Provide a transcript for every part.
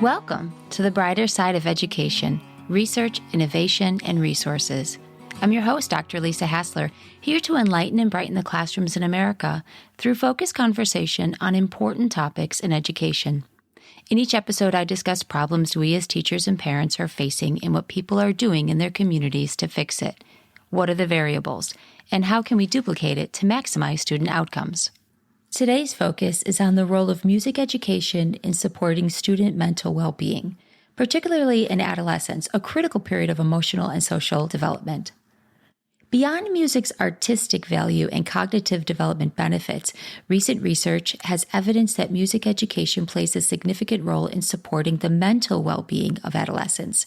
Welcome to the brighter side of education, research, innovation, and resources. I'm your host, Dr. Lisa Hassler, here to enlighten and brighten the classrooms in America through focused conversation on important topics in education. In each episode, I discuss problems we as teachers and parents are facing and what people are doing in their communities to fix it. What are the variables, and how can we duplicate it to maximize student outcomes? Today's focus is on the role of music education in supporting student mental well-being, particularly in adolescence, a critical period of emotional and social development. Beyond music's artistic value and cognitive development benefits, recent research has evidence that music education plays a significant role in supporting the mental well-being of adolescents.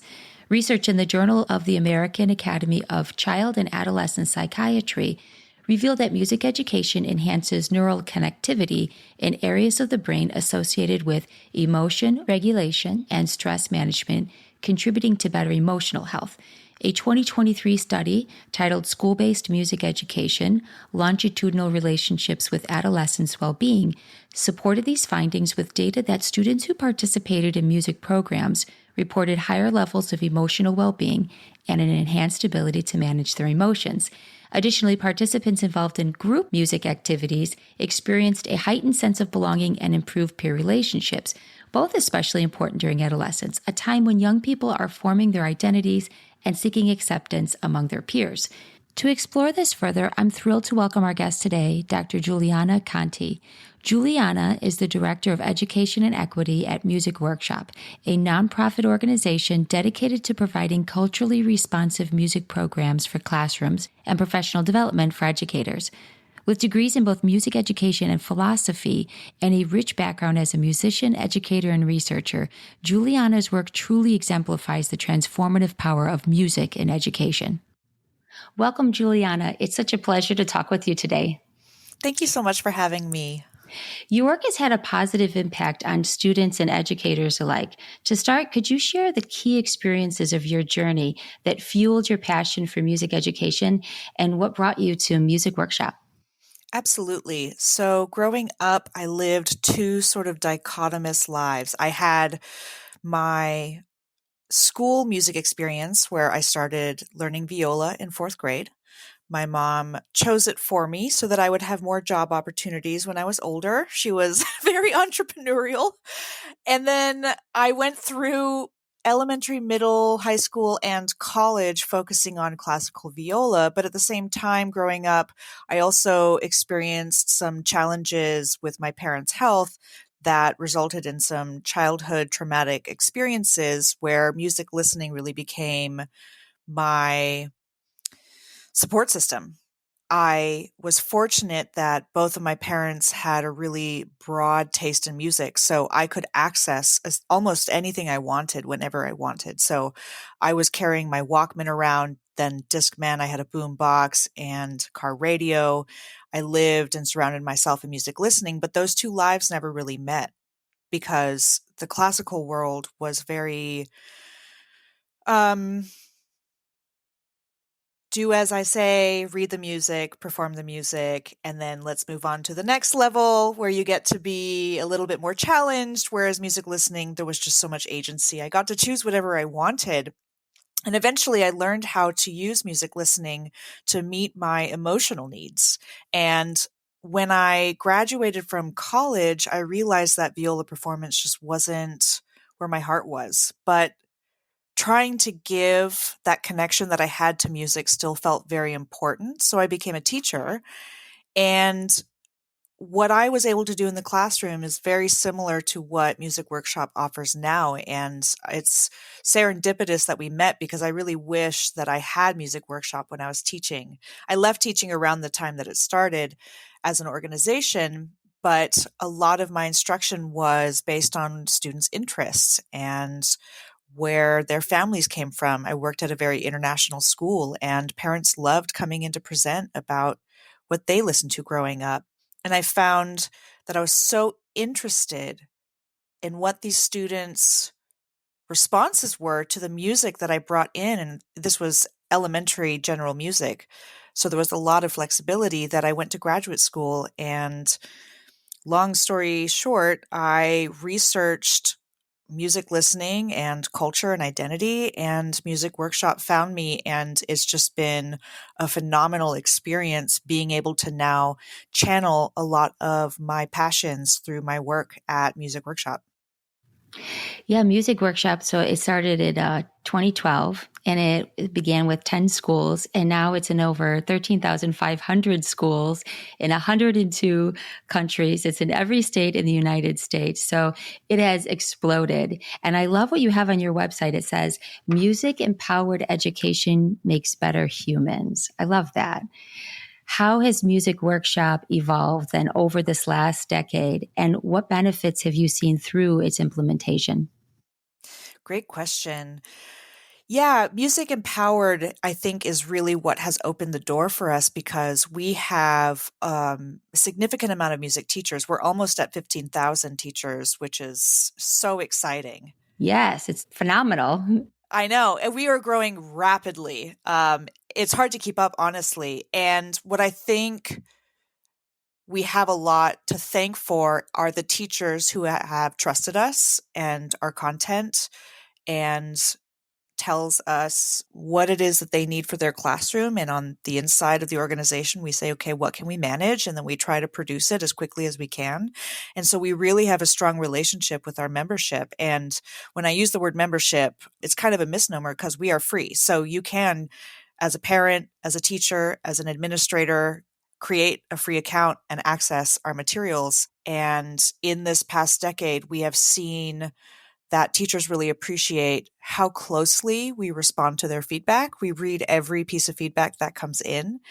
Research in the Journal of the American Academy of Child and Adolescent Psychiatry revealed that music education enhances neural connectivity in areas of the brain associated with emotion regulation and stress management, contributing to better emotional health. A 2023 study titled School-Based Music Education, Longitudinal Relationships with Adolescents' Well-Being supported these findings with data that students who participated in music programs reported higher levels of emotional well-being and an enhanced ability to manage their emotions. Additionally, participants involved in group music activities experienced a heightened sense of belonging and improved peer relationships, both especially important during adolescence, a time when young people are forming their identities and seeking acceptance among their peers. To explore this further, I'm thrilled to welcome our guest today, Dr. Giuliana Conti. Giuliana is the Director of Education and Equity at Music Workshop, a nonprofit organization dedicated to providing culturally responsive music programs for classrooms and professional development for educators. With degrees in both music education and philosophy and a rich background as a musician, educator, and researcher, Giuliana's work truly exemplifies the transformative power of music in education. Welcome, Giuliana. It's such a pleasure to talk with you today. Thank you so much for having me. Your work has had a positive impact on students and educators alike. To start, could you share the key experiences of your journey that fueled your passion for music education and what brought you to Music Workshop? Absolutely. So growing up, I lived two sort of dichotomous lives. I had my school music experience where I started learning viola in fourth grade. My mom chose it for me so that I would have more job opportunities when I was older. She was very entrepreneurial. And then I went through elementary, middle, high school, and college focusing on classical viola. But at the same time, growing up, I also experienced some challenges with my parents' health that resulted in some childhood traumatic experiences where music listening really became my support system. I was fortunate that both of my parents had a really broad taste in music, so I could access almost anything I wanted whenever I wanted. So I was carrying my Walkman around, then Discman, I had a boom box and car radio. I lived and surrounded myself in music listening, but those two lives never really met because the classical world was very do as I say, read the music, perform the music, and then let's move on to the next level where you get to be a little bit more challenged. Whereas music listening, there was just so much agency. I got to choose whatever I wanted. And eventually I learned how to use music listening to meet my emotional needs. And when I graduated from college, I realized that viola performance just wasn't where my heart was. But trying to give that connection that I had to music still felt very important. So I became a teacher. And what I was able to do in the classroom is very similar to what Music Workshop offers now. And it's serendipitous that we met because I really wish that I had Music Workshop when I was teaching. I left teaching around the time that it started as an organization, but a lot of my instruction was based on students' interests and where their families came from. I worked at a very international school, and parents loved coming in to present about what they listened to growing up. And I found that I was so interested in what these students' responses were to the music that I brought in. And this was elementary general music. So there was a lot of flexibility that I went to graduate school. And long story short, I researched music listening and culture and identity, and Music Workshop found me, and it's just been a phenomenal experience being able to now channel a lot of my passions through my work at Music Workshop. Yeah, Music Workshop. So it started in 2012 and it began with 10 schools. And now it's in over 13,500 schools in 102 countries. It's in every state in the United States. So it has exploded. And I love what you have on your website. It says, music empowered education makes better humans. I love that. How has Music Workshop evolved then over this last decade? And what benefits have you seen through its implementation? Great question. Yeah, Music Empowered, I think, is really what has opened the door for us because we have a significant amount of music teachers. We're almost at 15,000 teachers, which is so exciting. Yes, it's phenomenal. I know. And we are growing rapidly. It's hard to keep up, honestly. And what I think we have a lot to thank for are the teachers who have trusted us and our content and tells us what it is that they need for their classroom. And on the inside of the organization, we say, okay, what can we manage? And then we try to produce it as quickly as we can. And so we really have a strong relationship with our membership. And when I use the word membership, it's kind of a misnomer because we are free. So you can, as a parent, as a teacher, as an administrator, create a free account and access our materials. And in this past decade, we have seen that teachers really appreciate how closely we respond to their feedback. We read every piece of feedback that comes in,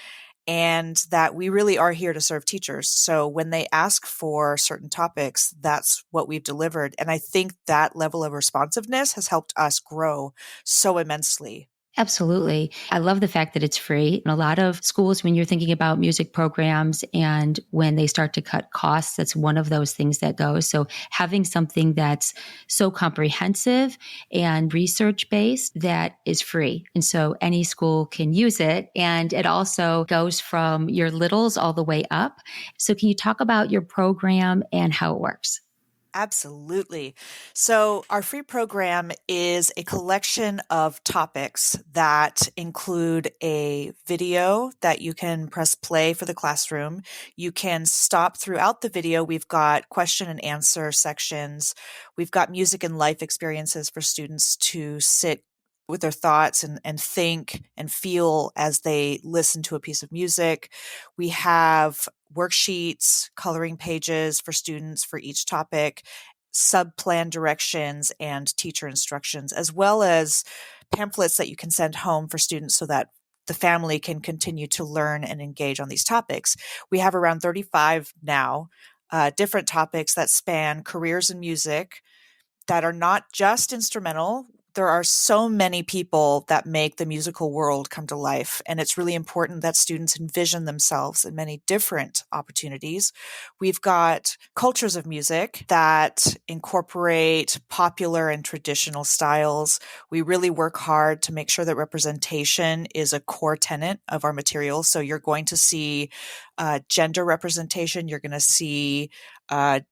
and that we really are here to serve teachers. So when they ask for certain topics, that's what we've delivered. And I think that level of responsiveness has helped us grow so immensely. Absolutely. I love the fact that it's free. In a lot of schools, when you're thinking about music programs and when they start to cut costs, that's one of those things that goes. So having something that's so comprehensive and research based that is free. And so any school can use it. And it also goes from your littles all the way up. So can you talk about your program and how it works? Absolutely. So, our free program is a collection of topics that include a video that you can press play for the classroom. You can stop throughout the video. We've got question and answer sections. We've got music and life experiences for students to sit with their thoughts and think and feel as they listen to a piece of music. We have worksheets, coloring pages for students for each topic, sub-plan directions and teacher instructions, as well as pamphlets that you can send home for students so that the family can continue to learn and engage on these topics. We have around 35 now, different topics that span careers in music that are not just instrumental. There are so many people that make the musical world come to life, and it's really important that students envision themselves in many different opportunities. We've got cultures of music that incorporate popular and traditional styles. We really work hard to make sure that representation is a core tenet of our materials. So you're going to see gender representation, you're going to see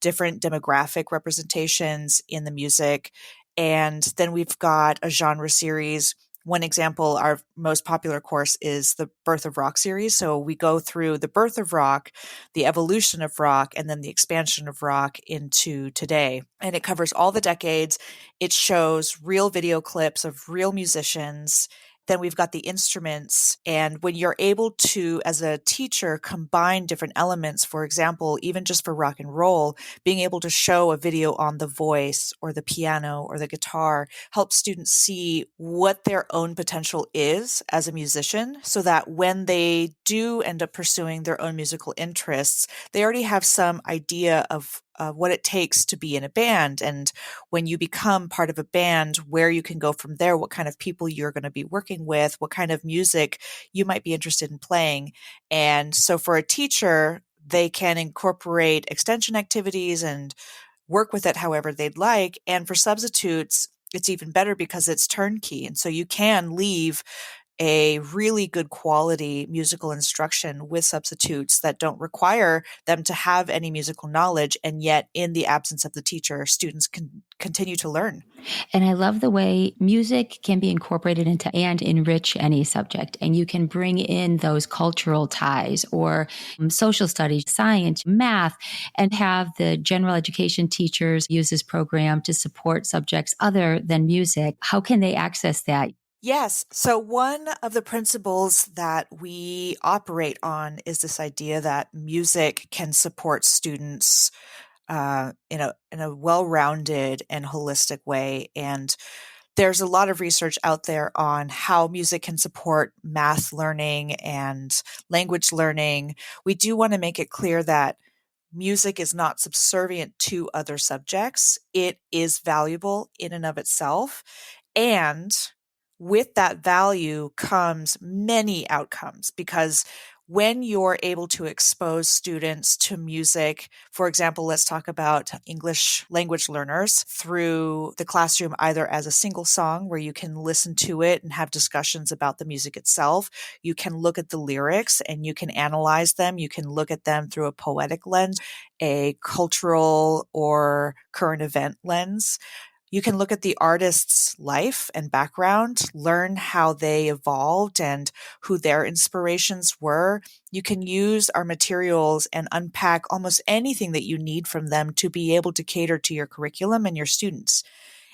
different demographic representations in the music. And then we've got a genre series. One example, our most popular course is the Birth of Rock series. So we go through the birth of rock, the evolution of rock, and then the expansion of rock into today. And it covers all the decades. It shows real video clips of real musicians. Then we've got the instruments. And when you're able to, as a teacher, combine different elements, for example, even just for rock and roll, being able to show a video on the voice or the piano or the guitar helps students see what their own potential is as a musician, so that when they do end up pursuing their own musical interests, they already have some idea of what it takes to be in a band. And when you become part of a band, where you can go from there, what kind of people you're going to be working with, what kind of music you might be interested in playing. And so for a teacher, they can incorporate extension activities and work with it however they'd like. And for substitutes, it's even better because it's turnkey. And so you can leave a really good quality musical instruction with substitutes that don't require them to have any musical knowledge. And yet, in the absence of the teacher, students can continue to learn. And I love the way music can be incorporated into and enrich any subject. And you can bring in those cultural ties or social studies, science, math, and have the general education teachers use this program to support subjects other than music. How can they access that? Yes. So one of the principles that we operate on is this idea that music can support students in a well-rounded and holistic way. And there's a lot of research out there on how music can support math learning and language learning. We do want to make it clear that music is not subservient to other subjects. It is valuable in and of itself. And with that value comes many outcomes, because when you're able to expose students to music, for example, let's talk about English language learners through the classroom, either as a single song where you can listen to it and have discussions about the music itself. You can look at the lyrics and you can analyze them. You can look at them through a poetic lens, a cultural or current event lens. You can look at the artist's life and background, learn how they evolved and who their inspirations were. You can use our materials and unpack almost anything that you need from them to be able to cater to your curriculum and your students.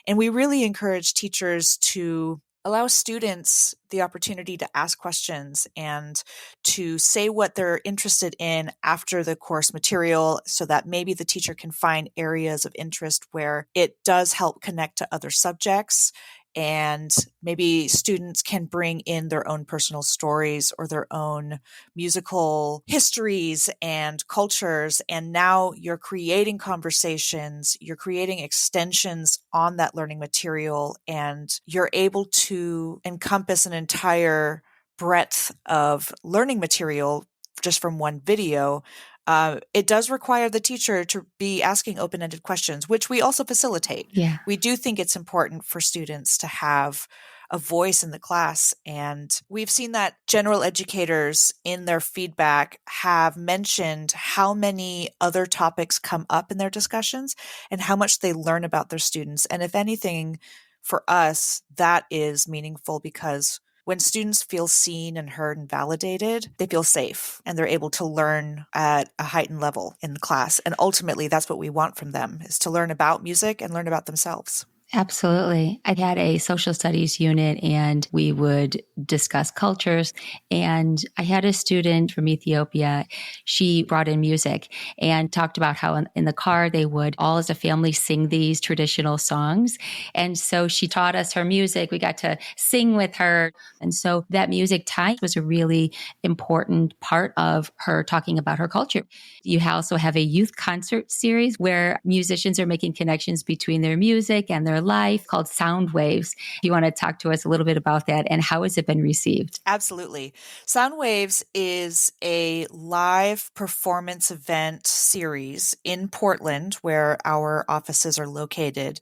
And we really encourage teachers to allow students the opportunity to ask questions and to say what they're interested in after the course material, so that maybe the teacher can find areas of interest where it does help connect to other subjects. And maybe students can bring in their own personal stories or their own musical histories and cultures. And now you're creating conversations, you're creating extensions on that learning material, and you're able to encompass an entire breadth of learning material just from one video. It does require the teacher to be asking open-ended questions, which we also facilitate. Yeah. We do think it's important for students to have a voice in the class. And we've seen that general educators in their feedback have mentioned how many other topics come up in their discussions and how much they learn about their students. And if anything, for us, that is meaningful, because when students feel seen and heard and validated, they feel safe and they're able to learn at a heightened level in class. And ultimately, that's what we want from them, is to learn about music and learn about themselves. Absolutely. I had a social studies unit and we would discuss cultures. And I had a student from Ethiopia. She brought in music and talked about how in the car they would all as a family sing these traditional songs. And so she taught us her music. We got to sing with her. And so that music tie was a really important part of her talking about her culture. You also have a youth concert series where musicians are making connections between their music and their life, called Soundwaves. You want to talk to us a little bit about that and how has it been received? Absolutely. Soundwaves is a live performance event series in Portland, where our offices are located,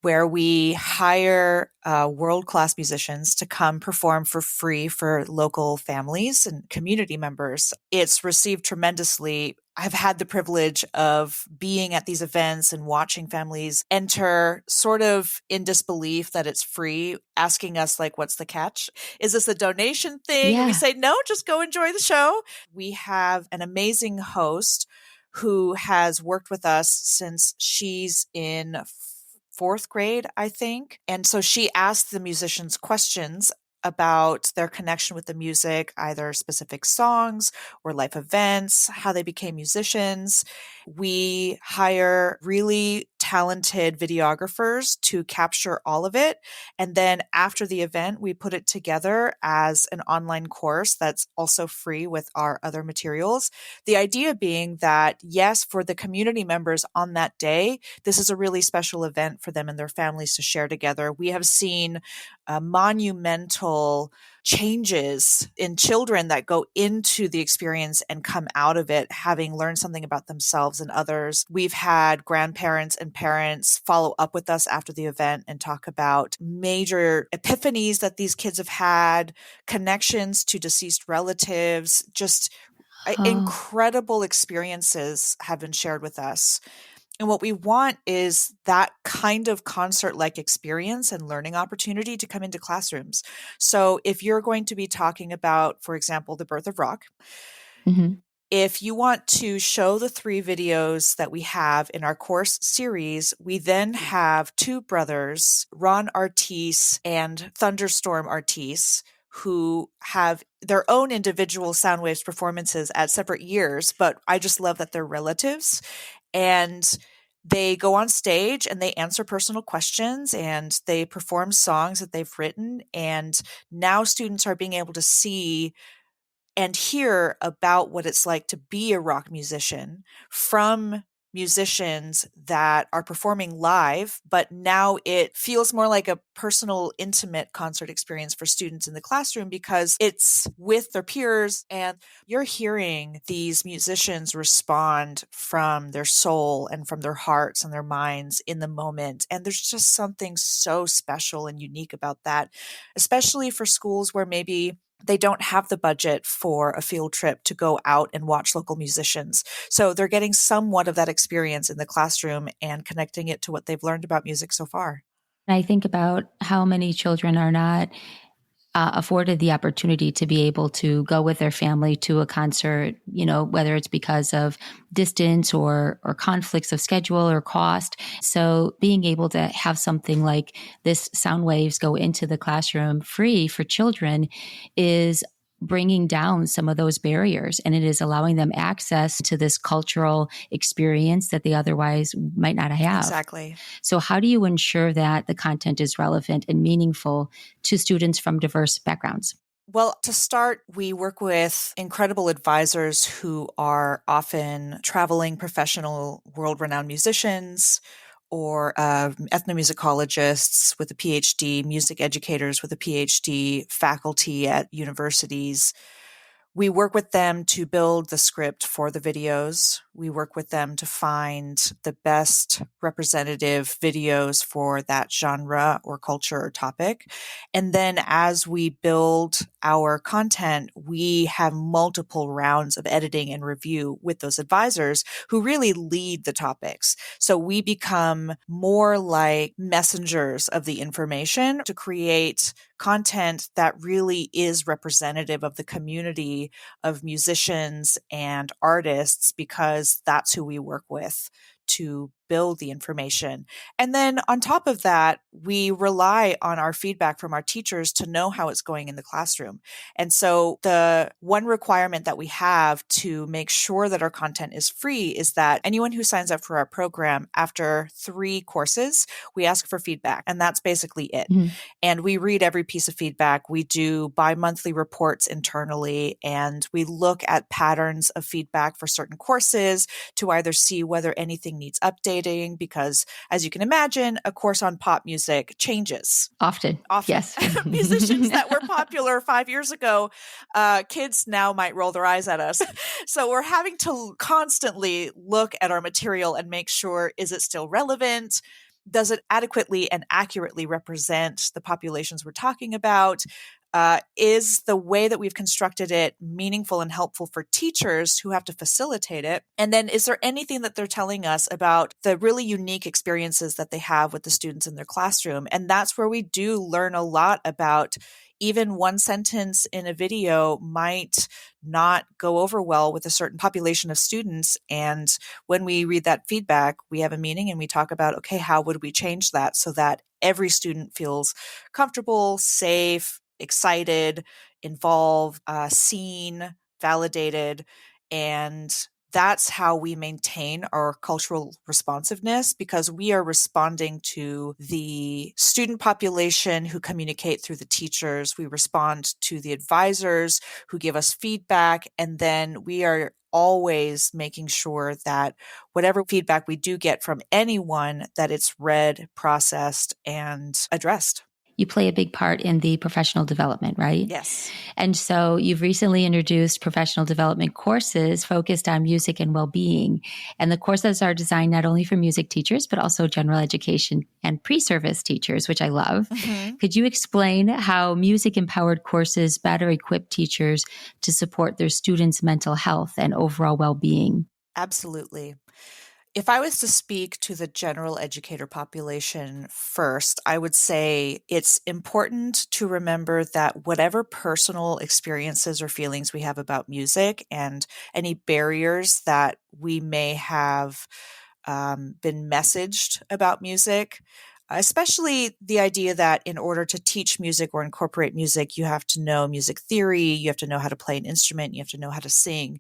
where we hire world-class musicians to come perform for free for local families and community members. It's received tremendously. I've had the privilege of being at these events and watching families enter sort of in disbelief that it's free, asking us, like, what's the catch? Is this a donation thing? Yeah. And we say, no, just go enjoy the show. We have an amazing host who has worked with us since she's in fourth grade, I think. And so she asked the musicians questions about their connection with the music, either specific songs or life events, how they became musicians. We hire really talented videographers to capture all of it. And then after the event, we put it together as an online course that's also free with our other materials. The idea being that, yes, for the community members on that day, this is a really special event for them and their families to share together. We have seen monumental changes in children that go into the experience and come out of it having learned something about themselves and others. We've had grandparents and parents follow up with us after the event and talk about major epiphanies that these kids have had, connections to deceased relatives, just incredible experiences have been shared with us. And what we want is that kind of concert-like experience and learning opportunity to come into classrooms. So if you're going to be talking about, for example, the birth of rock, if you want to show the 3 videos that we have in our course series, we then have 2 brothers, Ron Artis and Thunderstorm Artis, who have their own individual Soundwaves performances at separate years, but I just love that they're relatives. And they go on stage and they answer personal questions and they perform songs that they've written. And now students are being able to see and hear about what it's like to be a rock musician from musicians that are performing live, but now it feels more like a personal, intimate concert experience for students in the classroom because it's with their peers and you're hearing these musicians respond from their soul and from their hearts and their minds in the moment. And there's just something so special and unique about that, especially for schools where maybe they don't have the budget for a field trip to go out and watch local musicians. So they're getting somewhat of that experience in the classroom and connecting it to what they've learned about music so far. I think about how many children are not afforded the opportunity to be able to go with their family to a concert, whether it's because of distance or conflicts of schedule or cost. So being able to have something like this Soundwaves go into the classroom free for children is bringing down some of those barriers, and it is allowing them access to this cultural experience that they otherwise might not have. Exactly. So how do you ensure that the content is relevant and meaningful to students from diverse backgrounds? Well, to start, we work with incredible advisors who are often traveling professional, world-renowned musicians, or ethnomusicologists with a PhD, music educators with a PhD, faculty at universities. We work with them to build the script for the videos. We work with them to find the best representative videos for that genre or culture or topic. And then as we build our content, we have multiple rounds of editing and review with those advisors who really lead the topics. So we become more like messengers of the information to create content that really is representative of the community of musicians and artists, because that's who we work with to build the information. And then on top of that, we rely on our feedback from our teachers to know how it's going in the classroom. And so the one requirement that we have to make sure that our content is free is that anyone who signs up for our program after 3 courses, we ask for feedback. And that's basically it. Mm-hmm. And we read every piece of feedback. We do bi-monthly reports internally, and we look at patterns of feedback for certain courses to either see whether anything needs updating, because as you can imagine, a course on pop music changes. Often. Yes. Musicians that were popular 5 years ago, kids now might roll their eyes at us. So we're having to constantly look at our material and make sure, is it still relevant? Does it adequately and accurately represent the populations we're talking about? Is the way that we've constructed it meaningful and helpful for teachers who have to facilitate it? And then is there anything that they're telling us about the really unique experiences that they have with the students in their classroom? And that's where we do learn a lot about even one sentence in a video might not go over well with a certain population of students. And when we read that feedback, we have a meeting and we talk about, okay, how would we change that so that every student feels comfortable, safe, excited, involved, seen, validated. And that's how we maintain our cultural responsiveness, because we are responding to the student population who communicate through the teachers. We respond to the advisors who give us feedback. And then we are always making sure that whatever feedback we do get from anyone, that it's read, processed, and addressed. you play a big part in the professional development, right? Yes. And so you've recently introduced professional development courses focused on music and well-being. And the courses are designed not only for music teachers, but also general education and pre-service teachers, which I love. Mm-hmm. Could you explain how music-empowered courses better equip teachers to support their students' mental health and overall well-being? Absolutely. If I was to speak to the general educator population first, I would say it's important to remember that whatever personal experiences or feelings we have about music and any barriers that we may have been messaged about music, especially the idea that in order to teach music or incorporate music, you have to know music theory, you have to know how to play an instrument, you have to know how to sing.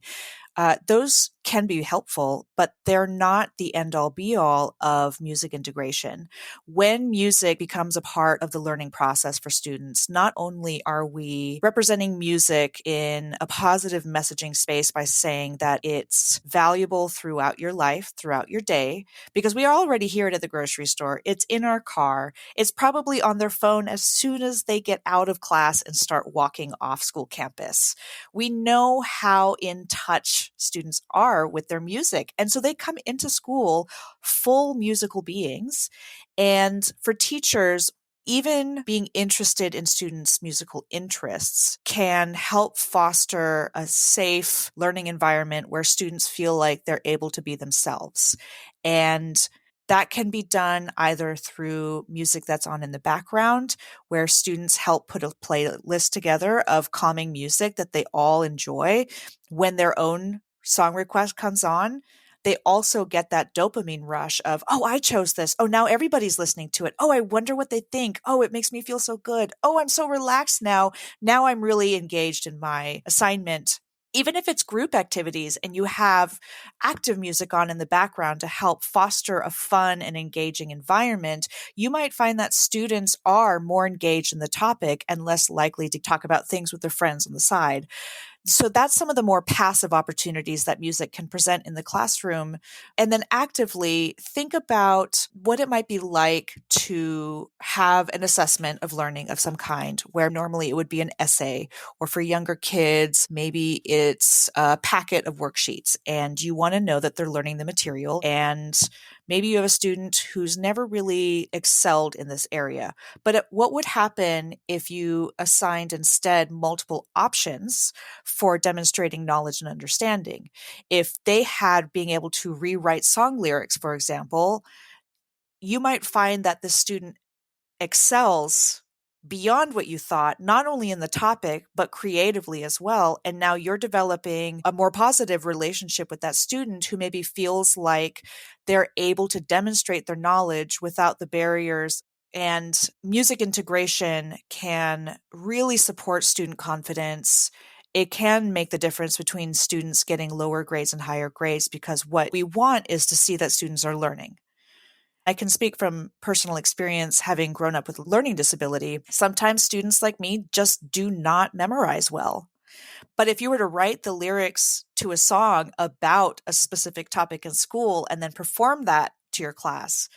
Those can be helpful, but they're not the end all be all of music integration. When music becomes a part of the learning process for students, not only are we representing music in a positive messaging space by saying that it's valuable throughout your life, throughout your day, because we already hear it at the grocery store, it's in our car, it's probably on their phone as soon as they get out of class and start walking off school campus. We know how in touch students are with their music. And so they come into school full musical beings. And for teachers, even being interested in students' musical interests can help foster a safe learning environment where students feel like they're able to be themselves. And that can be done either through music that's on in the background, where students help put a playlist together of calming music that they all enjoy. When their own song request comes on, they also get that dopamine rush of, oh, I chose this. Oh, now everybody's listening to it. Oh, I wonder what they think. Oh, it makes me feel so good. Oh, I'm so relaxed now. Now I'm really engaged in my assignment. Even if it's group activities and you have active music on in the background to help foster a fun and engaging environment, you might find that students are more engaged in the topic and less likely to talk about things with their friends on the side. So that's some of the more passive opportunities that music can present in the classroom. And then actively think about what it might be like to have an assessment of learning of some kind, where normally it would be an essay, or for younger kids, maybe it's a packet of worksheets and you want to know that they're learning the material. And maybe you have a student who's never really excelled in this area. But what would happen if you assigned instead multiple options for demonstrating knowledge and understanding? If they had being able to rewrite song lyrics, for example, you might find that the student excels beyond what you thought, not only in the topic, but creatively as well. And now you're developing a more positive relationship with that student who maybe feels like they're able to demonstrate their knowledge without the barriers. And music integration can really support student confidence. It can make the difference between students getting lower grades and higher grades, because what we want is to see that students are learning. I can speak from personal experience, having grown up with learning disability. Sometimes students like me just do not memorize well. But if you were to write the lyrics to a song about a specific topic in school and then perform that to your class,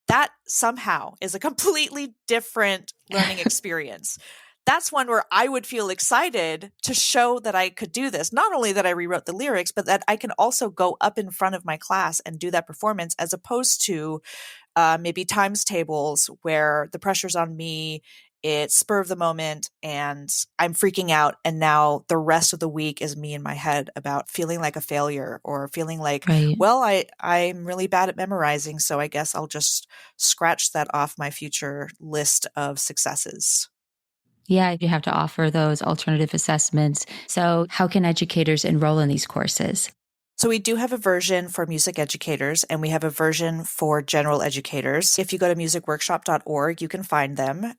that somehow is a completely different learning experience. That's one where I would feel excited to show that I could do this. Not only that I rewrote the lyrics, but that I can also go up in front of my class and do that performance, as opposed to maybe times tables where the pressure's on me, it's spur of the moment, and I'm freaking out. And now the rest of the week is me in my head about feeling like a failure, or feeling like, Right. well, I'm really bad at memorizing, so I guess I'll just scratch that off my future list of successes. Yeah, you have to offer those alternative assessments. So, how can educators enroll in these courses? So we do have a version for music educators, and we have a version for general educators. If you go to musicworkshop.org, you can find them.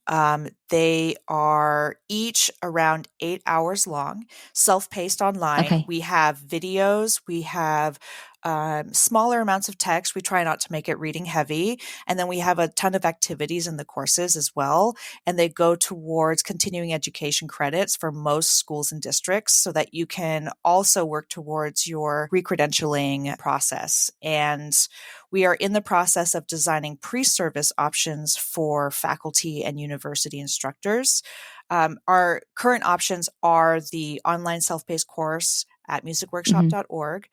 They are each around 8 hours long, self-paced online. Okay. We have videos, we have smaller amounts of text. We try not to make it reading heavy. And then we have a ton of activities in the courses as well. And they go towards continuing education credits for most schools and districts so that you can also work towards your recredentialing process. And we are in the process of designing pre-service options for faculty and university instructors. Our current options are the online self-paced course at musicworkshop.org.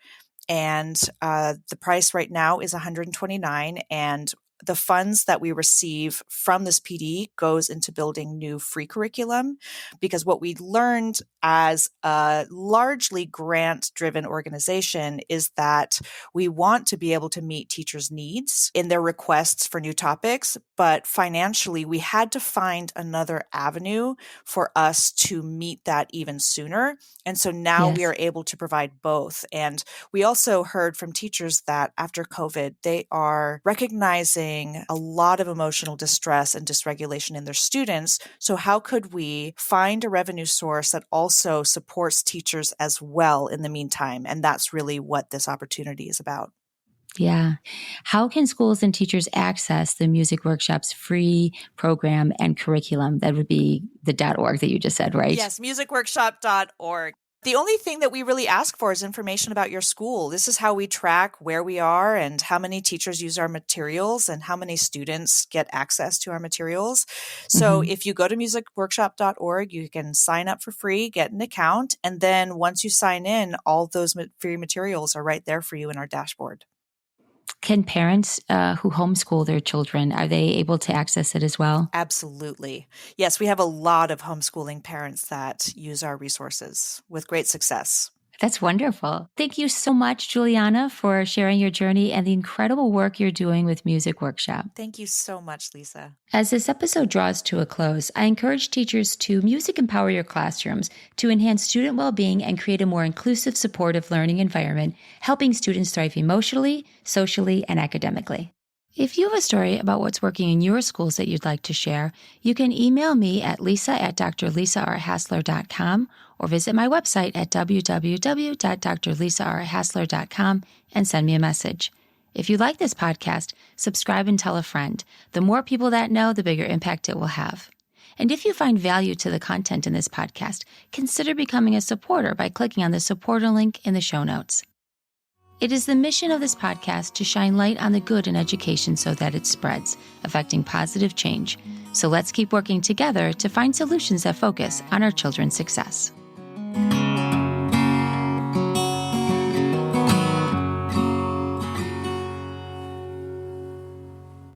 And the price right now is $129. And the funds that we receive from this PD goes into building new free curriculum, because what we learned as a largely grant-driven organization is that we want to be able to meet teachers' needs in their requests for new topics, but financially we had to find another avenue for us to meet that even sooner. And so now we are able to provide both. And we also heard from teachers that after COVID, they are recognizing a lot of emotional distress and dysregulation in their students. So how could we find a revenue source that also supports teachers as well in the meantime? And that's really what this opportunity is about. Yeah. How can schools and teachers access the Music Workshop's free program and curriculum? That would be the .org that you just said, right? Yes, musicworkshop.org. The only thing that we really ask for is information about your school. This is how we track where we are and how many teachers use our materials and how many students get access to our materials. So if you go to musicworkshop.org, you can sign up for free, get an account, and then once you sign in, all those free materials are right there for you in our dashboard. Can parents who homeschool their children, are they able to access it as well? Absolutely. Yes, we have a lot of homeschooling parents that use our resources with great success. That's wonderful. Thank you so much, Giuliana, for sharing your journey and the incredible work you're doing with Music Workshop. Thank you so much, Lisa. As this episode draws to a close, I encourage teachers to music empower your classrooms to enhance student well-being and create a more inclusive, supportive learning environment, helping students thrive emotionally, socially, and academically. If you have a story about what's working in your schools that you'd like to share, you can email me at lisa@drlisarhassler.com or visit my website at www.drlisarhassler.com and send me a message. If you like this podcast, subscribe and tell a friend. The more people that know, the bigger impact it will have. And if you find value to the content in this podcast, consider becoming a supporter by clicking on the supporter link in the show notes. It is the mission of this podcast to shine light on the good in education so that it spreads, affecting positive change. So let's keep working together to find solutions that focus on our children's success.